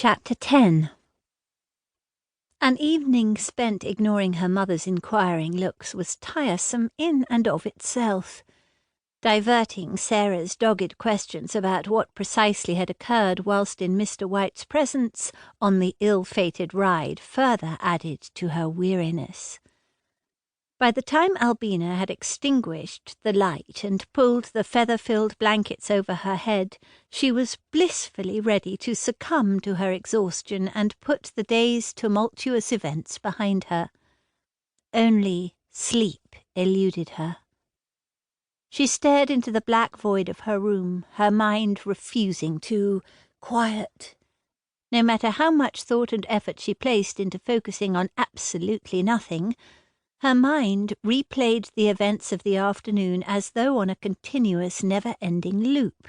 Chapter 10. An evening spent ignoring her mother's inquiring looks was tiresome in and of itself. Diverting Sarah's dogged questions about what precisely had occurred whilst in Mr. White's presence on the ill-fated ride further added to her weariness. By the time Albina had extinguished the light and pulled the feather-filled blankets over her head, she was blissfully ready to succumb to her exhaustion and put the day's tumultuous events behind her. Only sleep eluded her. She stared into the black void of her room, her mind refusing to quiet. No matter how much thought and effort she placed into focusing on absolutely nothing, her mind replayed the events of the afternoon as though on a continuous, never-ending loop.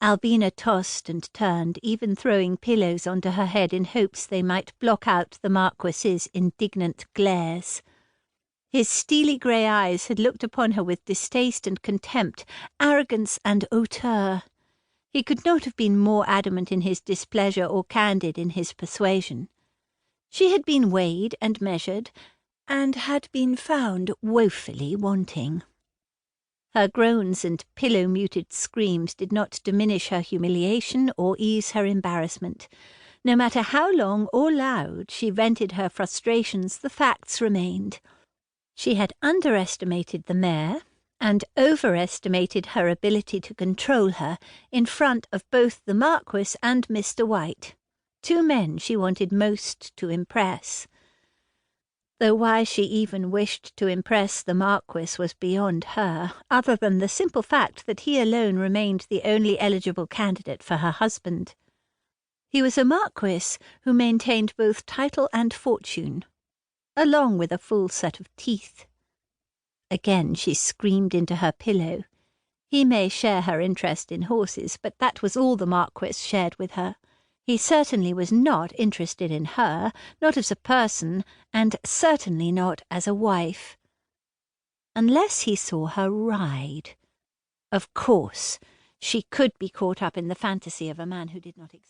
Albina tossed and turned, even throwing pillows onto her head in hopes they might block out the Marquess's indignant glares. His steely grey eyes had looked upon her with distaste and contempt, arrogance and hauteur. He could not have been more adamant in his displeasure or candid in his persuasion. She had been weighed and measured, and had been found woefully wanting. Her groans and pillow-muted screams did not diminish her humiliation or ease her embarrassment. No matter how long or loud she vented her frustrations, the facts remained. She had underestimated the mare, and overestimated her ability to control her in front of both the Marquess and Mr. White, two men she wanted most to impress. Though why she even wished to impress the Marquess was beyond her, other than the simple fact that he alone remained the only eligible candidate for her husband. He was a Marquess who maintained both title and fortune, along with a full set of teeth. Again she screamed into her pillow. He may share her interest in horses, but that was all the Marquess shared with her. He certainly was not interested in her, not as a person, and certainly not as a wife. Unless he saw her ride. Of course, she could be caught up in the fantasy of a man who did not exist.